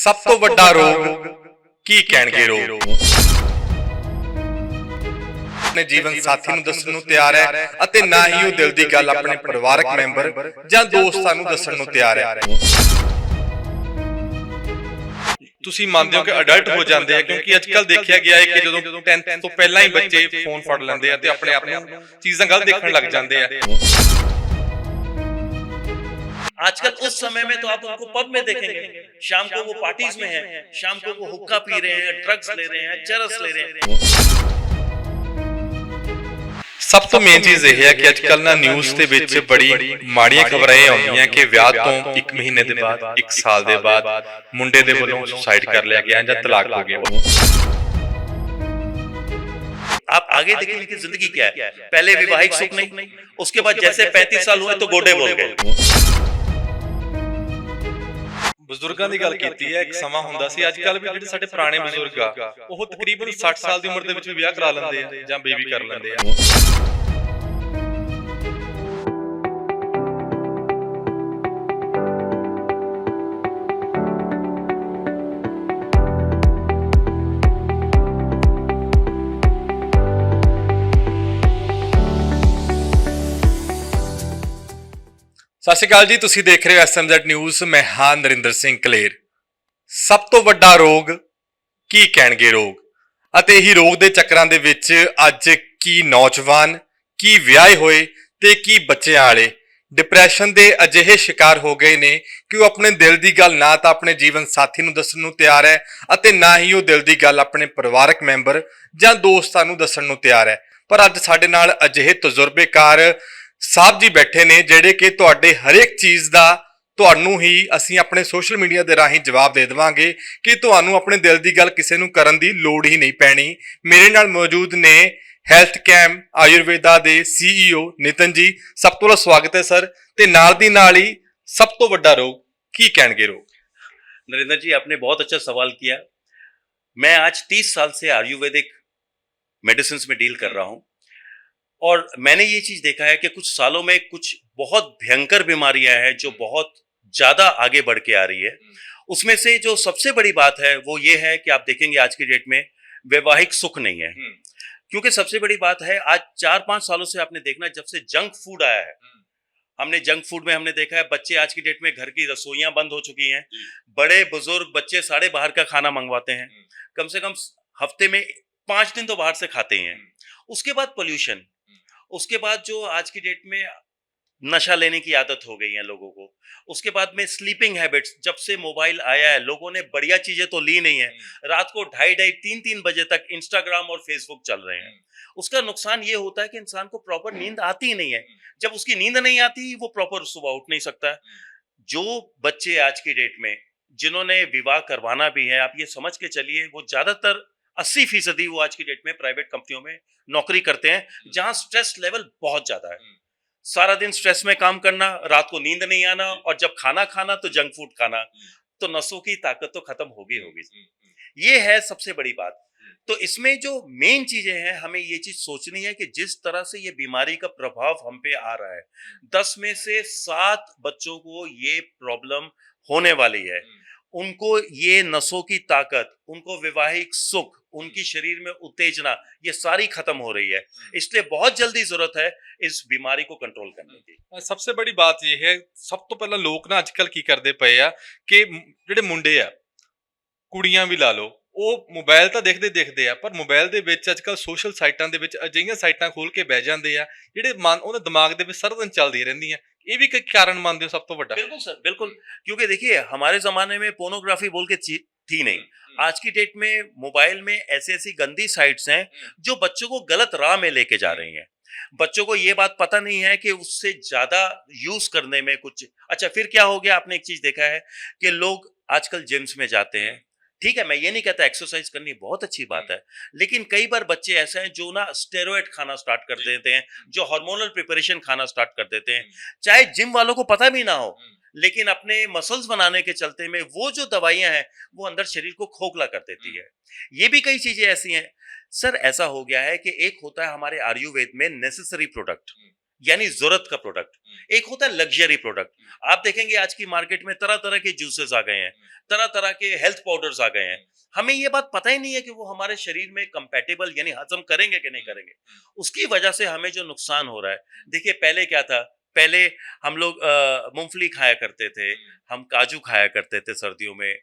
ਸਭ ਤੋਂ ਵੱਡਾ ਰੋਗ ਕੀ ਕਹਿਣਗੇ ਲੋਕ। ਆਪਣੇ ਜੀਵਨ ਸਾਥੀ ਨੂੰ ਦੱਸਣ ਨੂੰ ਤਿਆਰ ਹੈ ਅਤੇ ਨਾ ਹੀ ਉਹ ਦਿਲ ਦੀ ਗੱਲ ਆਪਣੇ ਪਰਿਵਾਰਕ ਮੈਂਬਰ ਜਾਂ ਦੋਸਤਾਂ ਨੂੰ ਦੱਸਣ ਨੂੰ ਤਿਆਰ ਹੈ। ਤੁਸੀਂ ਮੰਨਦੇ ਹੋ ਕਿ ਅਡਲਟ ਹੋ ਜਾਂਦੇ ਆ, ਕਿਉਂਕਿ ਅੱਜ ਕੱਲ ਦੇਖਿਆ ਗਿਆ ਹੈ ਕਿ ਜਦੋਂ 10th ਤੋਂ ਪਹਿਲਾਂ ਹੀ ਬੱਚੇ ਫੋਨ ਫੜ ਲੈਂਦੇ ਆ ਤੇ ਆਪਣੇ ਆਪ ਨੂੰ ਚੀਜ਼ਾਂ ਗਲਤ ਦੇਖਣ ਲੱਗ ਜਾਂਦੇ ਆ। आजकल उस समय में तो आप उनको पब में देखेंगे, शाम को वो पार्टीज में हैं, शाम को वो हुक्का पी रहे हैं, ड्रग्स ले रहे हैं, चरस ले रहे हैं। ਸਭ ਤੋਂ ਮੇਨ ਚੀਜ਼ ਇਹ ਹੈ ਕਿ ਅੱਜ ਕੱਲ ਨਾ ਨਿਊਜ਼ ਦੇ ਵਿੱਚ ਬੜੀ ਮਾੜੀਆਂ ਖਬਰਾਂ ਇਹ ਆਉਂਦੀਆਂ ਕਿ ਵਿਆਹ ਤੋਂ 1 ਮਹੀਨੇ ਦੇ ਬਾਅਦ 1 ਸਾਲ ਦੇ ਬਾਅਦ ਮੁੰਡੇ ਦੇ ਵੱਲੋਂ ਸੁਸਾਈਡ ਕਰ ਲਿਆ ਗਿਆ ਜਾਂ ਤਲਾਕ ਹੋ ਗਿਆ। आप आगे देखिए इनकी जिंदगी क्या है। पहले विवाहिक सुख नहीं, उसके बाद जैसे 35 साल हुए तो गोडे बोल गए। ਬਜ਼ੁਰਗਾਂ ਦੀ ਗੱਲ ਕੀਤੀ ਹੈ, ਇੱਕ ਸਮਾਂ ਹੁੰਦਾ ਸੀ, ਅੱਜ ਕੱਲ ਵੀ ਜਿਹੜੇ ਸਾਡੇ ਪੁਰਾਣੇ ਬਜ਼ੁਰਗ ਆ ਉਹ ਤਕਰੀਬਨ 60 ਸਾਲ ਦੀ ਉਮਰ ਦੇ ਵਿੱਚ ਵੀ ਵਿਆਹ ਕਰਾ ਲੈਂਦੇ ਆ ਜਾਂ ਬੇਬੀ ਕਰ ਲੈਂਦੇ ਆ। ਸਤਿ ਸ਼੍ਰੀ ਅਕਾਲ ਜੀ, ਤੁਸੀਂ ਦੇਖ ਰਹੇ ਹੋ SMZ ਨਿਊਜ਼। ਮੈਂ ਹਾਂ ਨਰਿੰਦਰ ਸਿੰਘ ਕਲੇਰ। ਸਭ ਤੋਂ ਵੱਡਾ ਰੋਗ ਕੀ ਕਹਿਣਗੇ ਲੋਕ, ਅਤੇ ਇਹੀ ਰੋਗ ਦੇ ਚੱਕਰਾਂ ਦੇ ਵਿੱਚ ਅੱਜ ਕੀ ਨੌਜਵਾਨ, ਕੀ ਵਿਆਹੇ ਹੋਏ ਤੇ ਕੀ ਬੱਚਿਆਂ ਵਾਲੇ ਡਿਪਰੈਸ਼ਨ ਦੇ ਅਜਿਹੇ ਸ਼ਿਕਾਰ ਹੋ ਗਏ ਨੇ ਕਿ ਉਹ ਆਪਣੇ ਦਿਲ ਦੀ ਗੱਲ ਨਾ ਤਾਂ ਆਪਣੇ ਜੀਵਨ ਸਾਥੀ ਨੂੰ ਦੱਸਣ ਨੂੰ ਤਿਆਰ ਹੈ ਅਤੇ ਨਾ ਹੀ ਉਹ ਦਿਲ ਦੀ ਗੱਲ ਆਪਣੇ ਪਰਿਵਾਰਕ ਮੈਂਬਰ ਜਾਂ ਦੋਸਤਾਂ ਨੂੰ ਦੱਸਣ ਨੂੰ ਤਿਆਰ ਹੈ। ਪਰ ਅੱਜ ਸਾਡੇ ਨਾਲ ਅਜਿਹੇ ਤਜਰਬੇਕਾਰ ਸਾਹਿਬ ਜੀ ਬੈਠੇ ਨੇ ਜਿਹੜੇ ਕਿ ਤੁਹਾਡੇ ਹਰੇਕ ਚੀਜ਼ ਦਾ ਤੁਹਾਨੂੰ ਹੀ ਅਸੀਂ ਆਪਣੇ ਸੋਸ਼ਲ ਮੀਡੀਆ ਦੇ ਰਾਹੀਂ ਜਵਾਬ ਦੇ ਦੇਵਾਂਗੇ ਕਿ ਤੁਹਾਨੂੰ ਆਪਣੇ ਦਿਲ ਦੀ ਗੱਲ ਕਿਸੇ ਨੂੰ ਕਰਨ ਦੀ ਲੋੜ ਹੀ ਨਹੀਂ ਪੈਣੀ। ਮੇਰੇ ਨਾਲ ਮੌਜੂਦ ਨੇ ਹੈਲਥ ਕੈਮ ਆਯੁਰਵੇਦਾ ਦੇ CEO ਨਿਤਨ ਜੀ। ਸਭ ਤੋਂ ਪਹਿਲਾਂ ਸਵਾਗਤ ਹੈ ਸਰ। ਤੇ ਨਾਲ ਦੀ ਨਾਲ ਹੀ ਸਭ ਤੋਂ ਵੱਡਾ ਰੋਗ ਕੀ ਕਹਿਣਗੇ ਲੋਕ। नरेंद्र जी, आपने बहुत अच्छा सवाल किया। मैं आज 30 साल से आयुर्वेदिक मेडिसिन में डील कर रहा हूं और मैंने ये चीज देखा है कि कुछ सालों में कुछ बहुत भयंकर बीमारियां हैं जो बहुत ज्यादा आगे बढ़ के आ रही है। उसमें से जो सबसे बड़ी बात है वो ये है कि आप देखेंगे आज की डेट में वैवाहिक सुख नहीं है। क्योंकि सबसे बड़ी बात है, आज 4-5 सालों से आपने देखना, जब से जंक फूड आया है, हमने जंक फूड में हमने देखा है बच्चे आज की डेट में घर की रसोइयां बंद हो चुकी हैं। बड़े बुजुर्ग बच्चे सारे बाहर का खाना मंगवाते हैं, कम से कम हफ्ते में 5 दिन तो बाहर से खाते हैं। उसके बाद पोल्यूशन, उसके बाद जो आज की डेट में नशा लेने की आदत हो गई है लोगों को, उसके बाद में स्लीपिंग हैबिट्स, जब से मोबाइल आया है लोगों ने बढ़िया चीजें तो ली नहीं है, रात को 2:30-3 बजे तक इंस्टाग्राम और फेसबुक चल रहे हैं। उसका नुकसान ये होता है कि इंसान को प्रॉपर नींद आती ही नहीं है। जब उसकी नींद नहीं आती वो प्रॉपर सुबह उठ नहीं सकता है। जो बच्चे आज की डेट में जिन्होंने विवाह करवाना भी है, आप ये समझ के चलिए वो ज्यादातर 80% वो आज की डेट में प्राइवेट कंपनियों में नौकरी करते हैं, जहां स्ट्रेस लेवल बहुत ज्यादा है। सारा दिन स्ट्रेस में काम करना, रात को नींद नहीं आना, और जब खाना खाना तो जंक फूड खाना, तो नसों की ताकत तो खत्म होगी। ये है सबसे बड़ी बात। तो इसमें जो मेन चीजें हैं, हमें ये चीज सोचनी है कि जिस तरह से ये बीमारी का प्रभाव हम पे आ रहा है, 10 में से 7 बच्चों को ये प्रॉब्लम होने वाली है। उनको ये नसों की ताकत, उनको वैवाहिक सुख, उनकी शरीर में उत्तेजना, ये सारी खत्म हो रही है। इसलिए बहुत जल्दी जरूरत है इस बीमारी को कंट्रोल करने की। सबसे बड़ी बात यह है, सब तो पहला लोग ना आजकल की करते पे आ कि ਜਿਹੜੇ ਮੁੰਡੇ ਆ, ਕੁੜੀਆਂ ਵੀ ਲਾ ਲਓ, ਉਹ ਮੋਬਾਈਲ ਤਾਂ ਦੇਖਦੇ ਆ, ਪਰ ਮੋਬਾਈਲ ਦੇ ਵਿੱਚ ਅੱਜਕੱਲ ਸੋਸ਼ਲ ਸਾਈਟਾਂ ਦੇ ਵਿੱਚ ਅਜਿਹੀਆਂ ਸਾਈਟਾਂ ਖੋਲ ਕੇ ਬਹਿ ਜਾਂਦੇ ਆ ਜਿਹੜੇ ਉਹਦੇ ਦਿਮਾਗ ਦੇ ਵਿੱਚ ਸਾਰਾ ਦਿਨ ਚੱਲਦੀਆਂ ਰਹਿੰਦੀਆਂ। ये भी कोई कारण मानते हो सब तो बड़ा? बिल्कुल सर, बिल्कुल। क्योंकि देखिए हमारे जमाने में पोर्नोग्राफी बोल के थी नहीं। आज की डेट में मोबाइल में ऐसी गंदी साइट्स हैं जो बच्चों को गलत राह में लेके जा रही हैं। बच्चों को ये बात पता नहीं है कि उससे ज्यादा यूज करने में कुछ अच्छा। फिर क्या हो गया, आपने एक चीज देखा है कि लोग आजकल जिम्स में जाते हैं। ठीक है, मैं ये नहीं कहता एक्सरसाइज करनी बहुत अच्छी बात है, लेकिन कई बार बच्चे ऐसे हैं जो ना स्टेरॉइड खाना स्टार्ट कर देते हैं, जो हार्मोनल प्रिपरेशन खाना स्टार्ट कर देते हैं, चाहे जिम वालों को पता भी ना हो, लेकिन अपने मसल्स बनाने के चलते में वो जो दवाइयां हैं वो अंदर शरीर को खोखला कर देती है। ये भी कई चीजें ऐसी हैं सर। ऐसा हो गया है कि एक होता है हमारे आयुर्वेद में नेसेसरी प्रोडक्ट, यानी जरूरत का प्रोडक्ट, एक होता है लग्जरी प्रोडक्ट। आप देखेंगे आज की मार्केट में तरह तरह के जूसेस आ गए हैं, तरह तरह के हेल्थ पाउडर्स आ गए हैं। हमें ये बात पता ही नहीं है कि वो हमारे शरीर में कंपैटिबल यानी हजम करेंगे कि नहीं करेंगे। उसकी वजह से हमें जो नुकसान हो रहा है, देखिए पहले क्या था, पहले हम लोग मूंगफली खाया करते थे, हम काजू खाया करते थे, सर्दियों में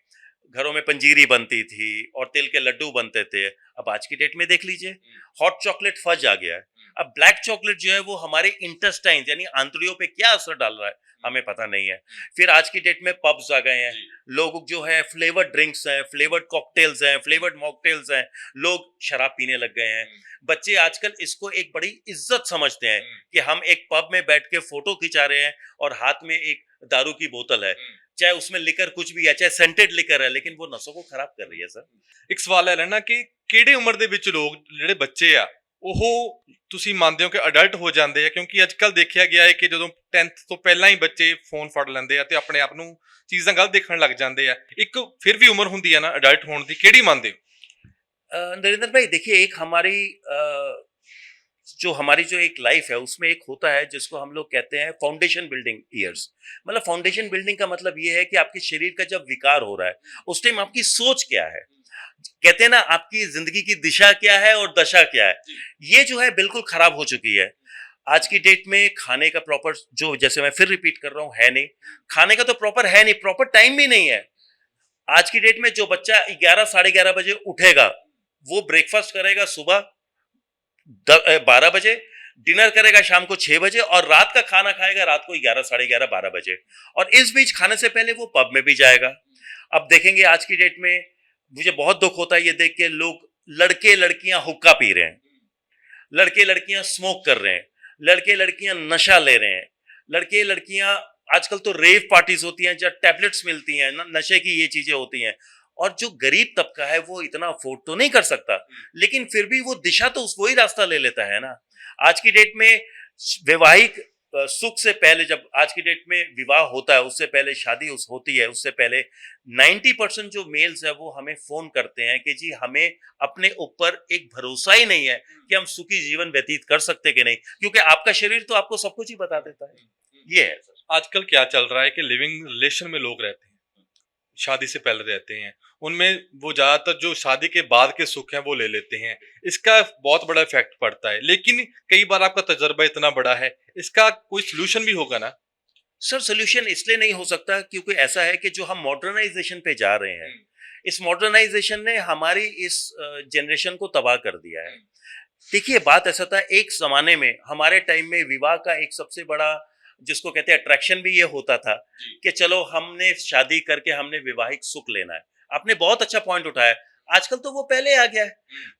घरों में पंजीरी बनती थी और तिल के लड्डू बनते थे। अब आज की डेट में देख लीजिए, हॉट चॉकलेट फज आ गया है। अब ब्लैक चॉकलेट जो है वो हमारे इंटेस्टाइन यानी आंतड़ियों पे क्या असर डाल रहा है हमें पता नहीं है। फिर आज की डेट में पब्स आ गए हैं, लोग जो है फ्लेवर्ड ड्रिंक्स हैं, फ्लेवर्ड कॉकटेल्स हैं, फ्लेवर्ड मॉकटेल्स हैं, लोग शराब पीने लग गए हैं। बच्चे आजकल इसको एक बड़ी इज्जत समझते हैं कि हम एक पब में बैठ के फोटो खिंचा रहे हैं और हाथ में एक दारू की बोतल है, चाहे उसमें लिकर कुछ भी है, चाहे सेंटेड लिकर है, लेकिन वो नसों को खराब कर रही है सर। ਇੱਕ ਸਵਾਲ ਹੈ ਨਾ ਕਿ ਕਿਹੜੀ ਉਮਰ ਦੇ ਵਿੱਚ ਲੋਕ ਜਿਹੜੇ ਬੱਚੇ ਆ ਉਹ ਤੁਸੀਂ ਮੰਨਦੇ ਹੋ ਕਿ ਅਡਲਟ ਹੋ ਜਾਂਦੇ ਆ? ਕਿਉਂਕਿ ਅੱਜ ਕੱਲ ਦੇਖਿਆ ਗਿਆ ਹੈ ਕਿ ਜਦੋਂ 10th ਤੋਂ ਪਹਿਲਾਂ ਹੀ ਬੱਚੇ ਫੋਨ ਫੜ ਲੈਂਦੇ ਆ ਤੇ ਆਪਣੇ ਆਪ ਨੂੰ ਚੀਜ਼ਾਂ ਗਲਤ ਦੇਖਣ ਲੱਗ ਜਾਂਦੇ ਆ। ਇੱਕ ਫਿਰ ਵੀ ਉਮਰ ਹੁੰਦੀ ਆ ਨਾ ਅਡਲਟ ਹੋਣ ਦੀ, ਕਿਹੜੀ ਮੰਨਦੇ ਹੋ? नरेंद्र भाई देखिए, एक हमारी जो एक लाइफ है उसमें एक होता है जिसको हम लोग कहते हैं फाउंडेशन बिल्डिंग ईयर्स। मतलब फाउंडेशन बिल्डिंग का मतलब ये है कि आपके शरीर का जब विकार हो रहा है उस टाइम आपकी सोच क्या है, कहते हैं ना आपकी जिंदगी की दिशा क्या है और दशा क्या है, ये जो है बिल्कुल खराब हो चुकी है। आज की डेट में खाने का प्रॉपर जो, जैसे मैं फिर रिपीट कर रहा हूं, है नहीं। खाने का तो प्रॉपर है नहीं, प्रॉपर टाइम भी नहीं है। आज की डेट में जो बच्चा 11 साढ़े 11 बजे उठेगा वो ब्रेकफास्ट करेगा सुबह 12 बजे, डिनर करेगा शाम को 6 बजे और रात का खाना खाएगा रात को 11 साढ़े 11 12 बजे। और इस बीच खाने से पहले वो पब में भी जाएगा। अब देखेंगे आज की डेट में मुझे बहुत दुख होता है ये देख के, लोग लड़के लड़कियां हुक्का पी रहे हैं, लड़के लड़कियां स्मोक कर रहे हैं, लड़के लड़कियां नशा ले रहे हैं, लड़के लड़कियां आजकल तो रेव पार्टीज होती हैं जहाँ टैबलेट्स मिलती हैं, नशे की ये चीजें होती हैं। और जो गरीब तबका है वो इतना अफोर्ड तो नहीं कर सकता, लेकिन फिर भी वो दिशा तो वही रास्ता ले लेता है ना। आज की डेट में वैवाहिक सुख से पहले, जब आज की डेट में विवाह होता है उससे पहले शादी होती है, उससे पहले 90% जो मेल्स है वो हमें फोन करते हैं कि जी हमें अपने ऊपर एक भरोसा ही नहीं है कि हम सुखी जीवन व्यतीत कर सकते कि नहीं, क्योंकि आपका शरीर तो आपको सब कुछ ही बता देता है। ये है सर। आजकल क्या चल रहा है कि लिविंग रिलेशन में लोग रहते हैं, शादी से पहले रहते हैं, उनमें वो ज्यादातर जो शादी के बाद के सुख हैं वो ले लेते हैं। इसका बहुत बड़ा इफेक्ट पड़ता है, लेकिन कई बार आपका तजर्बा इतना बड़ा है, इसका कोई सोल्यूशन भी होगा ना? सर सोल्यूशन इसलिए नहीं हो सकता क्योंकि ऐसा है कि जो हम मॉडर्नाइजेशन पे जा रहे हैं, इस मॉडर्नाइजेशन ने हमारी इस जनरेशन को तबाह कर दिया है। देखिए बात ऐसा था, एक जमाने में हमारे टाइम में विवाह का एक सबसे बड़ा जिसको कहते हैं अट्रैक्शन भी ये होता था कि चलो हमने शादी करके हमने विवाहिक सुख लेना है। आपने बहुत अच्छा पॉइंट उठाया, आजकल तो वो पहले आ गया है।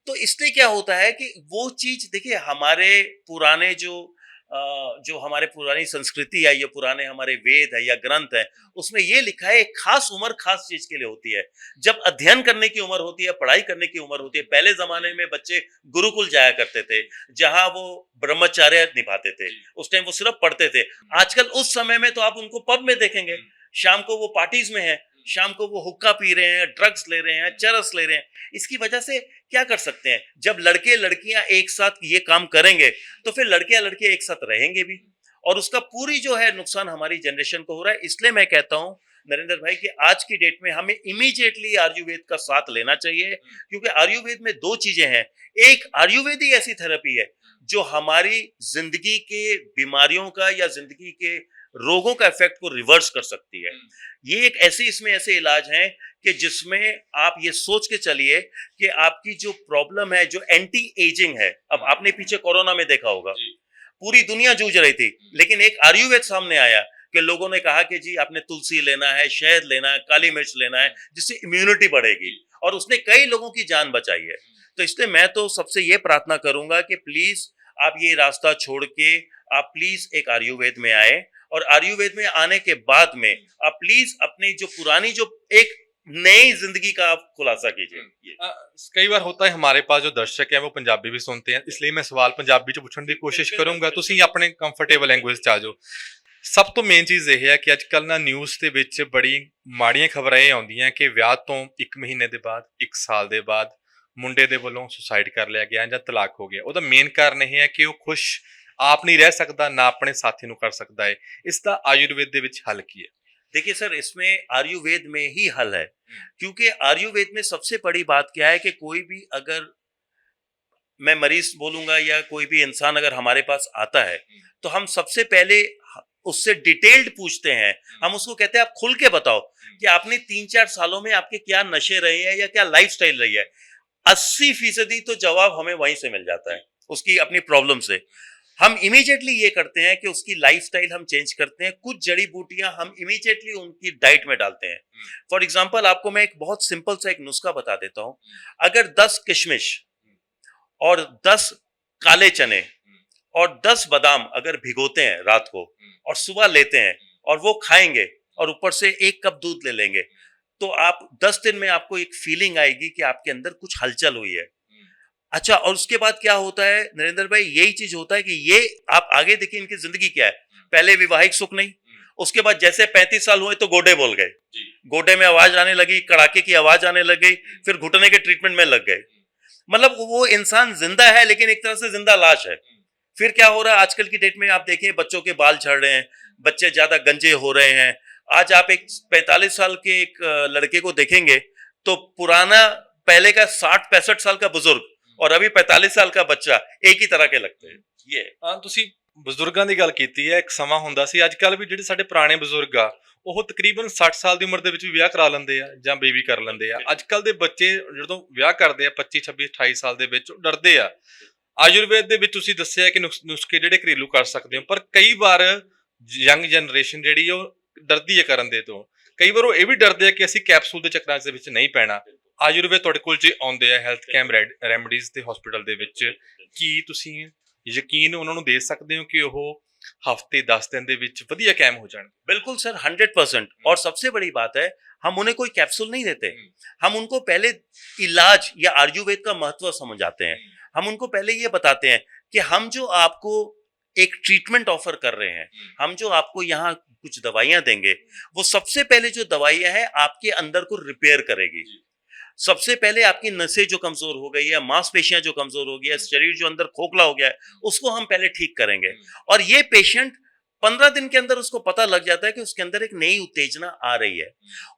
तो इसलिए क्या होता है कि वो चीज देखिए, हमारे पुराने जो हमारे पुरानी संस्कृति है, ये पुराने हमारे वेद है या ग्रंथ है, उसमें ये लिखा है एक खास उम्र खास चीज के लिए होती है। जब अध्ययन करने की उम्र होती है, पढ़ाई करने की उम्र होती है। पहले जमाने में बच्चे गुरुकुल जाया करते थे जहां वो ब्रह्मचर्य निभाते थे, उस टाइम वो सिर्फ पढ़ते थे। आजकल उस समय में तो आप उनको पब में देखेंगे, शाम को वो पार्टीज में है, शाम को वो हुक्का पी रहे हैं, ड्रग्स ले रहे हैं, चरस ले रहे हैं। इसकी वजह से क्या कर सकते हैं, जब लड़के लड़कियां एक साथ ये काम करेंगे तो फिर लड़के एक साथ रहेंगे भी, और उसका पूरी जो है नुकसान हमारी जनरेशन को हो रहा है। इसलिए मैं कहता हूं नरेंद्र भाई कि आज की डेट में हमें इमीडिएटली आयुर्वेद का साथ लेना चाहिए, क्योंकि आयुर्वेद में दो चीजें हैं। एक आयुर्वेद ही ऐसी थेरेपी है जो हमारी जिंदगी के बीमारियों का या जिंदगी के रोगों का इफेक्ट को रिवर्स कर सकती है। ये एक इसमें ऐसे इलाज हैं कि जिसमें आप ये सोच के चलिए कि आपकी जो प्रॉब्लम है, जो एंटी एजिंग है, अब आपने पीछे कोरोना में देखा होगा पूरी दुनिया जूझ रही थी, लेकिन एक आयुर्वेद सामने आया कि लोगों ने कहा कि जी आपने तुलसी लेना है, शहद लेना है, काली मिर्च लेना है, जिससे इम्यूनिटी बढ़ेगी, और उसने कई लोगों की जान बचाई है। तो इसलिए मैं तो सबसे ये प्रार्थना करूंगा कि प्लीज आप ये रास्ता छोड़ के आप प्लीज एक आयुर्वेद में आए, और आयुर्वेद में आने के बाद में आप प्लीज अपनी जो पुरानी जो एक नई जिंदगी का आप खुलासा कीजिए। कई बार होता है हमारे पास जो दर्शक है वो पंजाबी भी सुनते हैं, इसलिए मैं सवाल पंजाबी च पुछण दी कोशिश करूंगा, तुसी अपने कंफर्टेबल लैंग्वेज च आ जाओ। सब तो मेन चीज़ यह है कि अजकल ना न्यूज़ ਦੇ ਵਿੱਚ बड़ी ਮਾੜੀਆਂ ਖਬਰਾਂ ਇਹ ਆਉਂਦੀਆਂ ਕਿ ਵਿਆਹ ਤੋਂ 1 ਮਹੀਨੇ ਦੇ ਬਾਅਦ 1 ਸਾਲ ਦੇ ਬਾਅਦ ਮੁੰਡੇ ਦੇ ਵੱਲੋਂ ਸੁਸਾਈਡ ਕਰ ਲਿਆ ਗਿਆ ਜਾਂ ਤਲਾਕ ਹੋ ਗਿਆ। ਉਹਦਾ ਮੇਨ ਕਾਰਨ ਇਹ ਹੈ ਕਿ ਉਹ ਖੁਸ਼ ਆਪ ਨਹੀਂ ਰਹਿ ਸਕਦਾ, ਨਾ ਆਪਣੇ ਸਾਥੀ ਨੂੰ ਕਰ ਸਕਦਾ ਹੈ। ਇਸ ਦਾ ਆਯੁਰਵੇਦ ਦੇ ਵਿੱਚ ਹੱਲ ਕੀ ਹੈ? देखिए सर, इसमें आयुर्वेद में ही हल है, क्योंकि आयुर्वेद में सबसे बड़ी बात क्या है कि कोई भी अगर मैं मरीज बोलूंगा या कोई भी इंसान अगर हमारे पास आता है तो हम सबसे पहले उससे डिटेल्ड पूछते हैं। हम उसको कहते हैं आप खुल के बताओ कि आपने 3-4 सालों में आपके क्या नशे रहे हैं या क्या लाइफस्टाइल रही है। 80% तो जवाब हमें वहीं से मिल जाता है, उसकी अपनी प्रॉब्लम से। हम इमीडिएटली ये करते हैं कि उसकी लाइफस्टाइल हम चेंज करते हैं। कुछ जड़ी बूटियां हम इमीडिएटली उनकी डाइट में डालते हैं। फॉर एग्जांपल आपको मैं एक बहुत सिंपल सा एक नुस्खा बता देता हूं। अगर 10 किशमिश और 10 काले चने और 10 बादाम अगर भिगोते हैं रात को और सुबह लेते हैं और वो खाएंगे और ऊपर से 1 कप दूध ले लेंगे, तो आप 10 दिन में आपको एक फीलिंग आएगी कि आपके अंदर कुछ हलचल हुई है। अच्छा, और उसके बाद क्या होता है नरेंद्र भाई, यही चीज होता है कि ये आप आगे देखिए इनकी जिंदगी क्या है। पहले वैवाहिक सुख नहीं, उसके बाद जैसे 35 साल हुए तो गोडे बोल गए, गोडे में आवाज आने लगी, कड़ाके की आवाज आने लग गई, फिर घुटने के ट्रीटमेंट में लग गए। मतलब वो इंसान जिंदा है लेकिन एक तरह से जिंदा लाश है। फिर क्या हो रहा है आजकल की डेट में, आप देखें बच्चों के बाल झड़ रहे हैं, बच्चे ज्यादा गंजे हो रहे हैं। आज आप एक 45 साल के एक लड़के को देखेंगे तो पुराना पहले का 60-65 साल का बुजुर्ग और अभी 45 साल का ਬੱਚਾ एक ही तरह के लगते हैं। ये ਤੁਸੀਂ ਬਜ਼ੁਰਗਾਂ ਦੀ ਗੱਲ ਕੀਤੀ ਹੈ। ਇੱਕ ਸਮਾਂ ਹੁੰਦਾ ਸੀ, ਅੱਜ ਕੱਲ ਵੀ ਜਿਹੜੇ ਸਾਡੇ ਪੁਰਾਣੇ ਬਜ਼ੁਰਗ ਆ ਉਹ ਤਕਰੀਬਨ 60 ਸਾਲ ਦੀ ਉਮਰ ਦੇ ਵਿੱਚ ਵੀ ਵਿਆਹ ਕਰਾ ਲੈਂਦੇ ਆ ਜਾਂ ਬੇਬੀ ਕਰ ਲੈਂਦੇ ਆ। ਅੱਜ ਕੱਲ ਦੇ ਬੱਚੇ ਜਦੋਂ ਵਿਆਹ ਕਰਦੇ ਆ 25 26 28 ਸਾਲ ਦੇ ਵਿੱਚ, ਉਹ ਡਰਦੇ ਆ। ਆਯੁਰਵੇਦ ਦੇ ਵਿੱਚ ਤੁਸੀਂ ਦੱਸਿਆ ਕਿ ਨੁਸਖੇ ਜਿਹੜੇ ਘਰੇਲੂ ਕਰ ਸਕਦੇ ਹੋ, ਪਰ ਕਈ ਵਾਰ ਯੰਗ ਜਨਰੇਸ਼ਨ ਜਿਹੜੀ ਉਹ ਡਰਦੀ ਹੈ ਕਰਨ ਦੇ ਤੋਂ। ਕਈ ਵਾਰ ਉਹ ਇਹ ਵੀ ਡਰਦੇ ਆ ਕਿ ਅਸੀਂ ਕੈਪਸੂਲ ਦੇ ਚੱਕਰਾਂ ਦੇ ਵਿੱਚ ਨਹੀਂ ਪੈਣਾ। ਆਯੁਰਵੇਦ ਤੁਹਾਡੇ ਕੋਲ ਜੇ ਆਉਂਦੇ ਆ ਹੈਲਥ ਕੈਂਪ ਰੈਮਡੀਜ਼ ਤੇ ਹਸਪੀਟਲ ਦੇ ਵਿੱਚ, ਕੀ ਤੁਸੀਂ ਯਕੀਨ ਉਹਨਾਂ ਨੂੰ ਦੇ ਸਕਦੇ ਹੋ ਕਿ ਉਹ हफ्ते 10 दिन ਦੇ ਵਿੱਚ ਵਧੀਆ ਕਾਇਮ ਹੋ ਜਾਣ? बिल्कुल सर, 100%। और सबसे बड़ी बात है, हम उन्हें कोई कैप्सूल नहीं देते, हम उनको पहले इलाज या आयुर्वेद का महत्व समझाते हैं। हम उनको पहले ये बताते हैं कि हम जो आपको एक ट्रीटमेंट ऑफर कर रहे हैं, हम जो आपको यहाँ कुछ दवाइयां देंगे, वो सबसे पहले जो दवाइयां हैं आपके अंदर को रिपेयर करेगी। सबसे पहले आपकी नसें जो कमजोर हो गई है, मांसपेशियां जो कमजोर हो गई है, शरीर जो अंदर खोखला हो गया है, उसको हम पहले ठीक करेंगे। और ये पेशेंट 15 दिन के अंदर उसको पता लग जाता है कि उसके अंदर एक नई उत्तेजना आ रही है।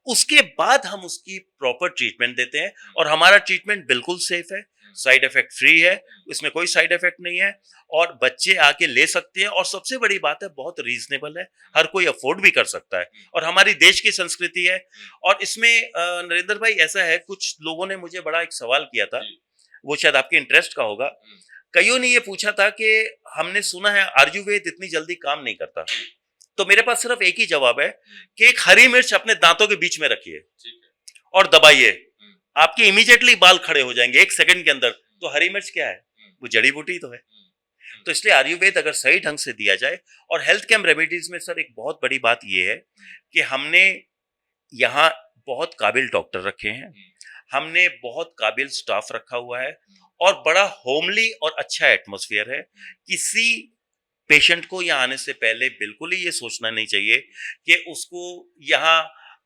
उसके बाद हम उसकी प्रॉपर ट्रीटमेंट देते हैं और हमारा ट्रीटमेंट बिल्कुल सेफ है, साइड इफेक्ट फ्री है, इसमें कोई साइड इफेक्ट नहीं है और बच्चे आके ले सकते हैं। और सबसे बड़ी बात है, बहुत रीजनेबल है, हर कोई अफोर्ड भी कर सकता है और हमारी देश की संस्कृति है। और इसमें नरेंद्र भाई ऐसा है, कुछ लोगों ने मुझे बड़ा एक सवाल किया था, वो शायद आपके इंटरेस्ट का होगा। कईयों ने ये पूछा था कि हमने सुना है आयुर्वेद इतनी जल्दी काम नहीं करता, तो मेरे पास सिर्फ एक ही जवाब है कि एक हरी मिर्च अपने दांतों के बीच में रखिए और दबाइए, आपके इमीडिएटली बाल खड़े हो जाएंगे 1 सेकंड के अंदर। तो हरी मिर्च क्या है? वो जड़ी बूटी तो है। तो इसलिए आयुर्वेद अगर सही ढंग से दिया जाए, और हेल्थ कैंप रेमेडीज में सर एक बहुत बड़ी बात यह है कि हमने यहाँ बहुत काबिल डॉक्टर रखे हैं, हमने बहुत काबिल स्टाफ रखा हुआ है और बड़ा होमली और अच्छा एटमॉस्फेयर है। किसी पेशेंट को यहाँ आने से पहले बिल्कुल ही ये सोचना नहीं चाहिए कि उसको यहाँ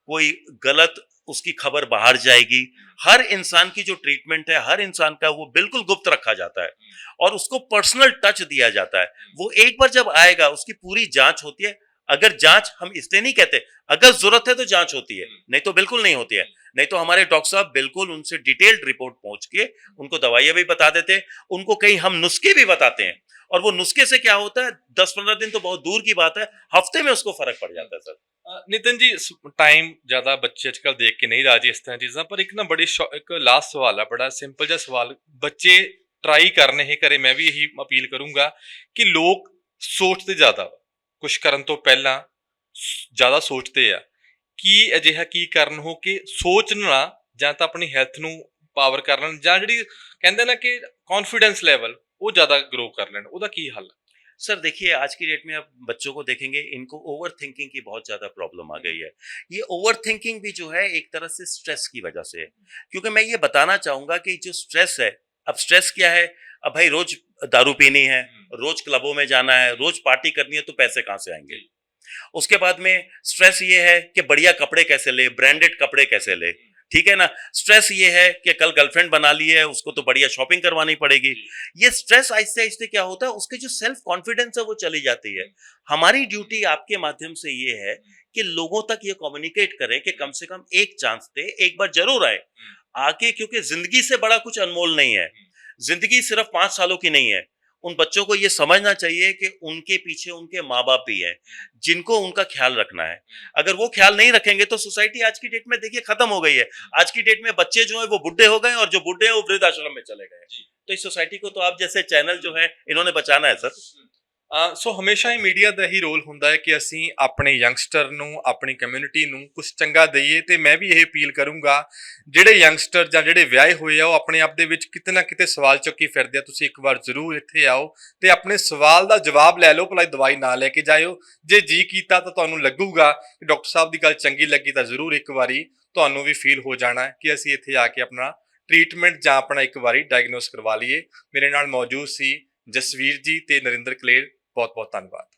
कोई गलत उसकी खबर बाहर जाएगी। हर इंसान की जो ट्रीटमेंट है, हर इंसान का वो बिल्कुल गुप्त रखा जाता है और उसको पर्सनल टच दिया जाता है। वो एक बार जब आएगा उसकी पूरी जांच होती है। अगर जांच, हम इसलिए नहीं कहते, अगर जरूरत है तो जांच होती है, नहीं तो बिल्कुल नहीं होती है। नहीं तो हमारे डॉक्टर साहब बिल्कुल उनसे डिटेल्ड रिपोर्ट पहुंच के उनको दवाइयां भी बता देते हैं, उनको कहीं हम नुस्खे भी बताते हैं। और वो नुस्खे से क्या होता है, 10-15 दिन तो बहुत दूर की बात है, हफ्ते में उसको फर्क पड़ जाता है सर। नितिन जी, टाइम ज्यादा बच्चे आजकल देख के नहीं राजी इस तरह चीज़ां, पर एक ना बड़ी एक लास्ट सवाल है, बड़ा सिंपल जिहा सवाल। बच्चे ट्राई करने ही करे, मैं भी यही अपील करूंगा कि लोग सोचते ज्यादा, कुछ करन तो पहला ज्यादा सोचते आ कि अजिहा की करन हो कि सोचना ਜਾਂ ਤਾਂ ਆਪਣੀ ਹੈਲਥ ਨੂੰ ਪਾਵਰ ਕਰ ਲੈਣ, ਜਾਂ ਜਿਹੜੀ ਕਹਿੰਦੇ ਨਾ ਕਿ ਕੌਨਫੀਡੈਂਸ ਲੈਵਲ ਉਹ ਜ਼ਿਆਦਾ ग्रो कर ਲੈਣ। ਉਹਦਾ ਕੀ ਹੱਲ? सर देखिए, आज की डेट में आप बच्चों को देखेंगे, इनको ओवर थिंकिंग की बहुत ज्यादा प्रॉब्लम आ गई है। ये ओवर थिंकिंग भी जो है एक तरह से स्ट्रेस की वजह से है, क्योंकि मैं ये बताना चाहूंगा कि जो स्ट्रेस है, अब स्ट्रेस क्या है, अब भाई रोज दारू पीनी है, रोज क्लबों में जाना है, रोज पार्टी करनी है, तो पैसे कहाँ से आएंगे? उसके बाद में स्ट्रेस ये है कि बढ़िया कपड़े कैसे ले, ब्रांडेड कपड़े कैसे ले, ठीक है ना। स्ट्रेस ये है कि कल गर्लफ्रेंड बना ली है, उसको तो बढ़िया शॉपिंग करवानी पड़ेगी। ये स्ट्रेस आहिस्ते आहिस्ते क्या होता है, उसके जो सेल्फ कॉन्फिडेंस है वो चली जाती है। हमारी ड्यूटी आपके माध्यम से ये है कि लोगों तक ये कम्युनिकेट करें कि कम से कम एक चांस दे, एक बार जरूर आए आके, क्योंकि जिंदगी से बड़ा कुछ अनमोल नहीं है। जिंदगी सिर्फ 5 सालों की नहीं है। उन बच्चों को ये समझना चाहिए कि उनके पीछे उनके माँ बाप भी हैं, जिनको उनका ख्याल रखना है। अगर वो ख्याल नहीं रखेंगे तो सोसाइटी आज की डेट में देखिए खत्म हो गई है। आज की डेट में बच्चे जो है वो बुढ़े हो गए और जो बुढ़े हैं वो वृद्धाश्रम में चले गए। तो इस सोसाइटी को तो आप जैसे चैनल जो है इन्होंने बचाना है सर। ਸੋ ਹਮੇਸ਼ਾ ਹੀ ਮੀਡੀਆ ਦਾ ਹੀ ਰੋਲ ਹੁੰਦਾ ਹੈ ਕਿ ਅਸੀਂ ਆਪਣੇ ਯੰਗਸਟਰ ਨੂੰ, ਆਪਣੀ ਕਮਿਊਨਿਟੀ ਨੂੰ ਕੁਝ ਚੰਗਾ ਦਈਏ। ਤੇ ਮੈਂ ਵੀ ਇਹ ਅਪੀਲ ਕਰੂੰਗਾ, ਜਿਹੜੇ ਯੰਗਸਟਰ ਜਾਂ ਜਿਹੜੇ ਵਿਆਹੇ ਹੋਏ ਆ ਉਹ ਆਪਣੇ ਆਪ ਦੇ ਵਿੱਚ ਕਿਤੇ ਨਾ ਕਿਤੇ ਸਵਾਲ ਚੁੱਕੀ ਫਿਰਦੇ ਆ, ਤੁਸੀਂ ਇੱਕ ਵਾਰ ਜ਼ਰੂਰ ਇੱਥੇ ਆਓ ਤੇ ਆਪਣੇ ਸਵਾਲ ਦਾ ਜਵਾਬ ਲੈ ਲਓ, ਭਲਾ ਦਵਾਈ ਨਾ ਲੈ ਕੇ ਜਾਇਓ। ਜੇ ਜੀ ਕੀਤਾ ਤਾਂ ਤੁਹਾਨੂੰ ਲੱਗੂਗਾ ਕਿ ਡਾਕਟਰ ਸਾਹਿਬ ਦੀ ਗੱਲ ਚੰਗੀ ਲੱਗੀ ਤਾਂ ਜ਼ਰੂਰ ਇੱਕ ਵਾਰੀ ਤੁਹਾਨੂੰ ਵੀ ਫੀਲ ਹੋ ਜਾਣਾ ਕਿ ਅਸੀਂ ਇੱਥੇ ਆ ਕੇ ਆਪਣਾ ਟ੍ਰੀਟਮੈਂਟ ਜਾਂ ਆਪਣਾ ਇੱਕ ਵਾਰੀ ਡਾਇਗਨੋਸ ਕਰਵਾ ਲਈਏ। ਮੇਰੇ ਨਾਲ ਮੌਜੂਦ ਸੀ ਜਸਵੀਰ ਜੀ ਤੇ ਨਰਿੰਦਰ ਕਲੇਰ। ਬਹੁਤ ਬਹੁਤ ਧੰਨਵਾਦ।